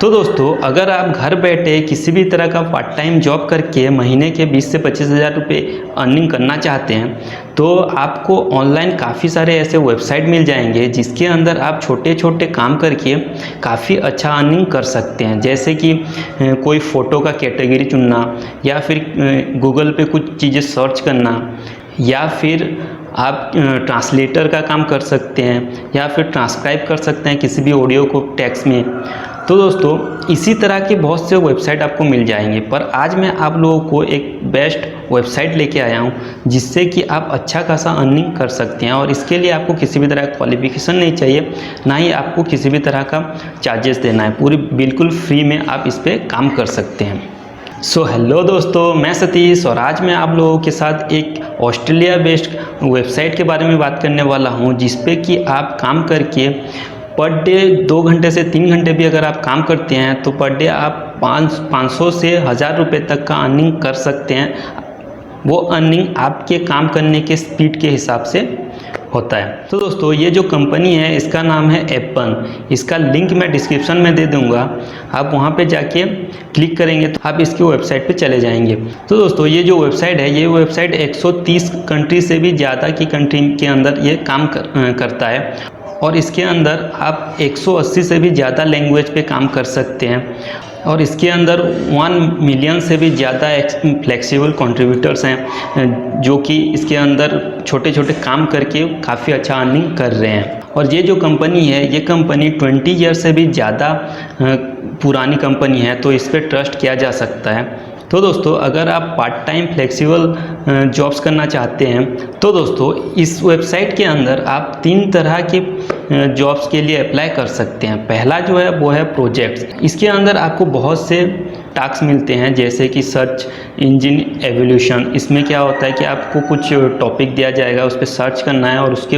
तो दोस्तों, अगर आप घर बैठे किसी भी तरह का पार्ट टाइम जॉब करके महीने के 20 से 25 हज़ार रुपये अर्निंग करना चाहते हैं तो आपको ऑनलाइन काफ़ी सारे ऐसे वेबसाइट मिल जाएंगे जिसके अंदर आप छोटे छोटे काम करके काफ़ी अच्छा अर्निंग कर सकते हैं। जैसे कि कोई फ़ोटो का कैटेगरी चुनना, या फिर गूगल पे कुछ चीज़ें सर्च करना, या फिर आप ट्रांसलेटर का काम कर सकते हैं, या फिर ट्रांसक्राइब कर सकते हैं किसी भी ऑडियो को टेक्स्ट में। तो दोस्तों, इसी तरह के बहुत से वेबसाइट आपको मिल जाएंगे, पर आज मैं आप लोगों को एक बेस्ट वेबसाइट लेके आया हूं जिससे कि आप अच्छा खासा अर्निंग कर सकते हैं। और इसके लिए आपको किसी भी तरह का क्वालिफिकेशन नहीं चाहिए, ना ही आपको किसी भी तरह का चार्जेस देना है। पूरी बिल्कुल फ्री में आप इस पर काम कर सकते हैं। हेलो दोस्तों, मैं सतीश और आज मैं आप लोगों के साथ एक ऑस्ट्रेलिया बेस्ड वेबसाइट के बारे में बात करने वाला हूं जिस पे कि आप काम करके पर डे 2 घंटे से 3 घंटे भी अगर आप काम करते हैं तो पर डे आप 500 से 1000 रुपये तक का अर्निंग कर सकते हैं। वो अर्निंग आपके काम करने के स्पीड के हिसाब से होता है। तो दोस्तों, ये जो कंपनी है इसका नाम है एपन। इसका लिंक मैं डिस्क्रिप्शन में दे दूंगा, आप वहाँ पे जाके क्लिक करेंगे तो आप इसकी वेबसाइट पे चले जाएंगे। तो दोस्तों, ये जो वेबसाइट है, ये वेबसाइट 130 कंट्री से भी ज़्यादा की कंट्री के अंदर ये काम करता है, और इसके अंदर आप 180 से भी ज़्यादा लैंग्वेज पे काम कर सकते हैं। और इसके अंदर 1 मिलियन से भी ज़्यादा फ्लेक्सिबल कंट्रीब्यूटर्स हैं जो कि इसके अंदर छोटे छोटे काम करके काफ़ी अच्छा अर्निंग कर रहे हैं। और ये जो कंपनी है, ये कंपनी 20 ईयर से भी ज़्यादा पुरानी कंपनी है, तो इस पर ट्रस्ट किया जा सकता है। तो दोस्तों, अगर आप पार्ट टाइम फ्लेक्सिबल जॉब्स करना चाहते हैं तो दोस्तों, इस वेबसाइट के अंदर आप 3 तरह के जॉब्स के लिए अप्लाई कर सकते हैं। पहला जो है वो है प्रोजेक्ट्स। इसके अंदर आपको बहुत से टास्क मिलते हैं, जैसे कि सर्च इंजन एवोल्यूशन। इसमें क्या होता है कि आपको कुछ टॉपिक दिया जाएगा, उस पर सर्च करना है और उसके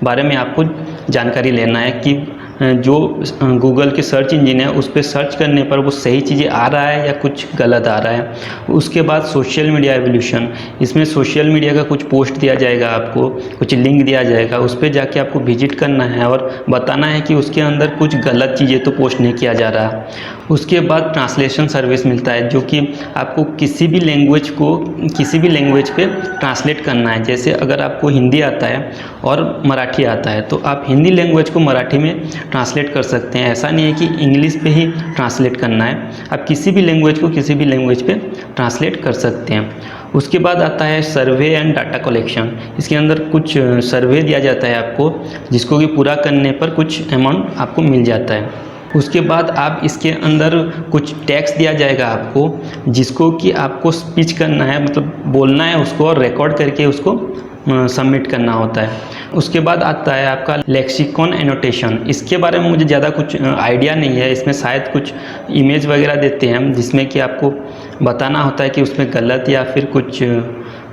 बारे में आपको जानकारी लेना है कि जो गूगल के सर्च इंजन है उस पर सर्च करने पर वो सही चीज़ें आ रहा है या कुछ गलत आ रहा है। उसके बाद सोशल मीडिया एवोल्यूशन। इसमें सोशल मीडिया का कुछ पोस्ट दिया जाएगा, आपको कुछ लिंक दिया जाएगा, उस पर जाके आपको विजिट करना है और बताना है कि उसके अंदर कुछ गलत चीज़ें तो पोस्ट नहीं किया जा रहा। उसके बाद ट्रांसलेशन सर्विस मिलता है, जो कि आपको किसी भी लैंग्वेज को किसी भी लैंग्वेज पे ट्रांसलेट करना है। जैसे अगर आपको हिंदी आता है और मराठी आता है तो आप हिंदी लैंग्वेज को मराठी में ट्रांसलेट कर सकते हैं। ऐसा नहीं है कि इंग्लिश पे ही ट्रांसलेट करना है, आप किसी भी लैंग्वेज को किसी भी लैंग्वेज पे ट्रांसलेट कर सकते हैं। उसके बाद आता है सर्वे एंड डाटा कलेक्शन। इसके अंदर कुछ सर्वे दिया जाता है आपको, जिसको कि पूरा करने पर कुछ अमाउंट आपको मिल जाता है। उसके बाद आप इसके अंदर कुछ टेक्स्ट दिया जाएगा आपको, जिसको कि आपको स्पीच करना है, मतलब बोलना है उसको और रिकॉर्ड करके उसको सबमिट करना होता है। उसके बाद आता है आपका लेक्सिकॉन एनोटेशन। इसके बारे में मुझे ज़्यादा कुछ आइडिया नहीं है, इसमें शायद कुछ इमेज वगैरह देते हैं जिसमें कि आपको बताना होता है कि उसमें गलत या फिर कुछ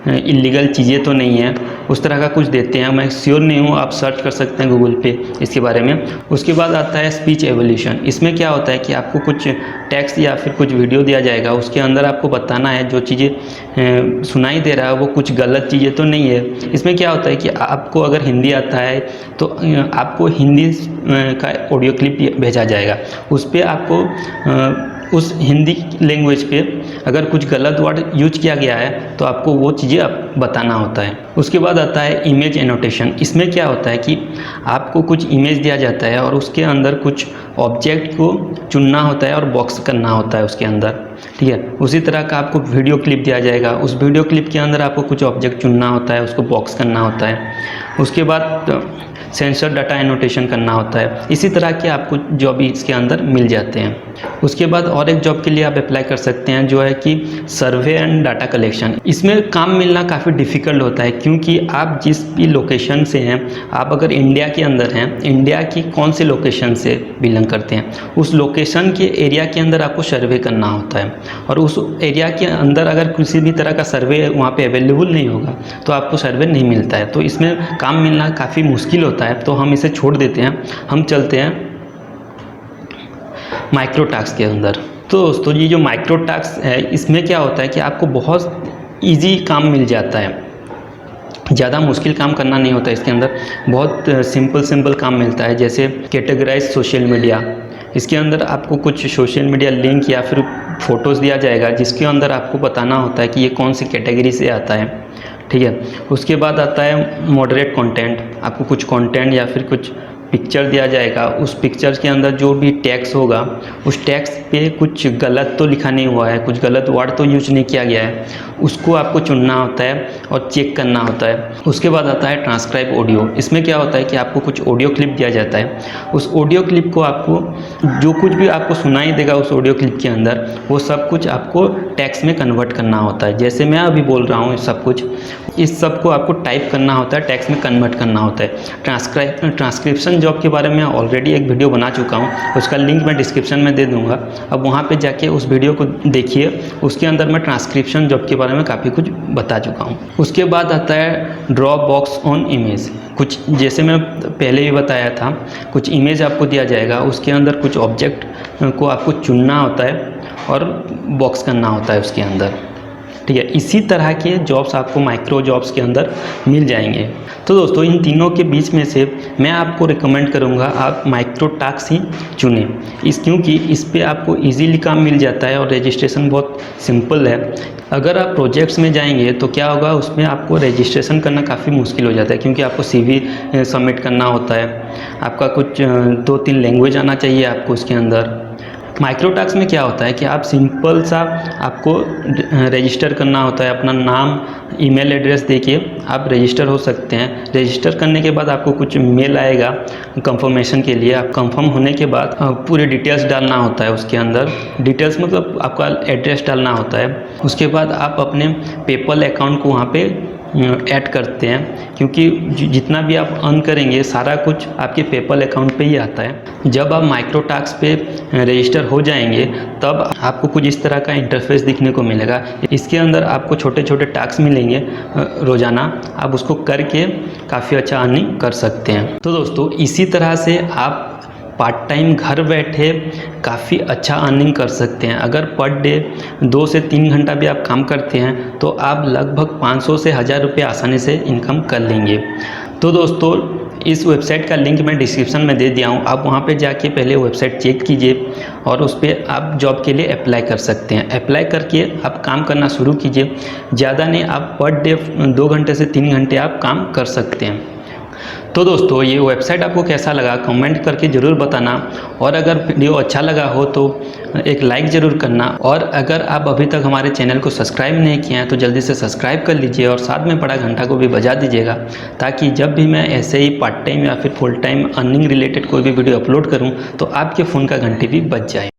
इलीगल चीज़ें तो नहीं है, उस तरह का कुछ देते हैं। मैं श्योर नहीं हूँ, आप सर्च कर सकते हैं गूगल पे इसके बारे में। उसके बाद आता है स्पीच एवोल्यूशन। इसमें क्या होता है कि आपको कुछ टेक्स्ट या फिर कुछ वीडियो दिया जाएगा, उसके अंदर आपको बताना है जो चीज़ें सुनाई दे रहा है वो कुछ गलत चीज़ें तो नहीं है। इसमें क्या होता है कि आपको अगर हिंदी आता है तो आपको हिंदी का ऑडियो क्लिप भेजा जाएगा, उस पर आपको उस हिंदी लैंग्वेज पे अगर कुछ गलत वर्ड यूज किया गया है तो आपको वो चीज़ें बताना होता है। उसके बाद आता है इमेज एनोटेशन। इसमें क्या होता है कि आपको कुछ इमेज दिया जाता है और उसके अंदर कुछ ऑब्जेक्ट को चुनना होता है और बॉक्स करना होता है उसके अंदर, ठीक है। उसी तरह का आपको वीडियो क्लिप दिया जाएगा, उस वीडियो क्लिप के अंदर आपको कुछ ऑब्जेक्ट चुनना होता है, उसको बॉक्स करना होता है। उसके बाद सेंसर डाटा एनोटेशन करना होता है। इसी तरह के आपको जॉब इसके अंदर मिल जाते हैं। उसके बाद और एक जॉब के लिए आप अप्लाई कर सकते हैं, जो है कि सर्वे एंड डाटा कलेक्शन। इसमें काम मिलना काफ़ी डिफ़िकल्ट होता है, क्योंकि आप जिस भी लोकेशन से हैं, आप अगर इंडिया के अंदर हैं, इंडिया की कौन से लोकेशन से बिलोंग करते हैं, उस लोकेशन के एरिया के अंदर आपको सर्वे करना होता है। और उस एरिया के अंदर अगर किसी भी तरह का सर्वे वहाँ पे अवेलेबल नहीं होगा तो आपको सर्वे नहीं मिलता है। तो इसमें काम मिलना काफ़ी मुश्किल होता है, तो हम इसे छोड़ देते हैं। हम चलते हैं माइक्रो टास्क के अंदर। तो दोस्तों, ये जो माइक्रो टास्क है, इसमें क्या होता है कि आपको बहुत इजी काम मिल जाता है, ज़्यादा मुश्किल काम करना नहीं होता। इसके अंदर बहुत सिंपल काम मिलता है, जैसे कैटेगराइज सोशल मीडिया। इसके अंदर आपको कुछ सोशल मीडिया लिंक या फिर फ़ोटोज़ दिया जाएगा, जिसके अंदर आपको बताना होता है कि ये कौन सी कैटेगरी से आता है, ठीक है। उसके बाद आता है मॉडरेट कंटेंट। आपको कुछ कंटेंट या फिर कुछ पिक्चर दिया जाएगा, उस पिक्चर के अंदर जो भी टैक्स होगा उस टैक्स पे कुछ गलत तो लिखा नहीं हुआ है, कुछ गलत वर्ड तो यूज नहीं किया गया है, उसको आपको चुनना होता है और चेक करना होता है। उसके बाद आता है ट्रांसक्राइब ऑडियो। इसमें क्या होता है कि आपको कुछ ऑडियो क्लिप दिया जाता है, उस ऑडियो क्लिप को आपको जो कुछ भी आपको सुनाई देगा उस ऑडियो क्लिप के अंदर, वो सब कुछ आपको टैक्स में कन्वर्ट करना होता है। जैसे मैं अभी बोल रहा हूँ सब कुछ, इस सब को आपको टाइप करना होता है, टैक्स में कन्वर्ट करना होता है। ट्रांसक्रिप्शन जॉब के बारे में ऑलरेडी एक वीडियो बना चुका हूँ, उसका लिंक मैं डिस्क्रिप्शन में दे दूँगा। अब वहाँ पे जाके उस वीडियो को देखिए, उसके अंदर मैं ट्रांसक्रिप्शन जॉब के बारे में काफ़ी कुछ बता चुका हूँ। उसके बाद आता है ड्रॉप बॉक्स ऑन इमेज। कुछ जैसे मैं पहले भी बताया था, कुछ इमेज आपको दिया जाएगा, उसके अंदर कुछ ऑब्जेक्ट को आपको चुनना होता है और बॉक्स करना होता है उसके अंदर, ठीक है। इसी तरह के जॉब्स आपको माइक्रो जॉब्स के अंदर मिल जाएंगे। तो दोस्तों, इन तीनों के बीच में से मैं आपको रिकमेंड करूंगा आप माइक्रो टास्क ही चुनें, क्योंकि इस पे आपको इजीली काम मिल जाता है और रजिस्ट्रेशन बहुत सिंपल है। अगर आप प्रोजेक्ट्स में जाएंगे तो क्या होगा, उसमें आपको रजिस्ट्रेशन करना काफ़ी मुश्किल हो जाता है, क्योंकि आपको CV सबमिट करना होता है, आपका कुछ 2-3 लैंग्वेज आना चाहिए आपको उसके अंदर। माइक्रो टास्क में क्या होता है कि आप सिंपल सा आपको रजिस्टर करना होता है, अपना नाम ईमेल एड्रेस देके आप रजिस्टर हो सकते हैं। रजिस्टर करने के बाद आपको कुछ मेल आएगा कंफर्मेशन के लिए। आप कंफर्म होने के बाद पूरे डिटेल्स डालना होता है उसके अंदर। डिटेल्स मतलब आपका एड्रेस डालना होता है। उसके बाद आप अपने पेपल अकाउंट को वहाँ पे ऐड करते हैं, क्योंकि जितना भी आप अर्न करेंगे सारा कुछ आपके पेपल अकाउंट पे ही आता है। जब आप माइक्रो टास्क पे रजिस्टर हो जाएंगे तब आपको कुछ इस तरह का इंटरफेस दिखने को मिलेगा। इसके अंदर आपको छोटे छोटे टास्क मिलेंगे रोज़ाना, आप उसको करके काफ़ी अच्छा अर्निंग कर सकते हैं। तो दोस्तों, इसी तरह से आप पार्ट टाइम घर बैठे काफ़ी अच्छा अर्निंग कर सकते हैं। अगर पर डे 2 से 3 घंटा भी आप काम करते हैं तो आप लगभग 500 से 1000 रुपये आसानी से इनकम कर लेंगे। तो दोस्तों, इस वेबसाइट का लिंक मैं डिस्क्रिप्शन में दे दिया हूँ, आप वहाँ पे जाके पहले वेबसाइट चेक कीजिए और उस पर आप जॉब के लिए अप्लाई कर सकते हैं। अप्लाई करके आप काम करना शुरू कीजिए। ज़्यादा नहीं, आप पर डे 2 घंटे से 3 घंटे आप काम कर सकते हैं। तो दोस्तों, ये वेबसाइट आपको कैसा लगा कमेंट करके ज़रूर बताना, और अगर वीडियो अच्छा लगा हो तो एक लाइक ज़रूर करना, और अगर आप अभी तक हमारे चैनल को सब्सक्राइब नहीं किए हैं तो जल्दी से सब्सक्राइब कर लीजिए और साथ में पड़ा घंटा को भी बजा दीजिएगा, ताकि जब भी मैं ऐसे ही पार्ट टाइम या फिर फुल टाइम अर्निंग रिलेटेड कोई भी वीडियो अपलोड करूँ तो आपके फ़ोन का घंटी भी बज जाए।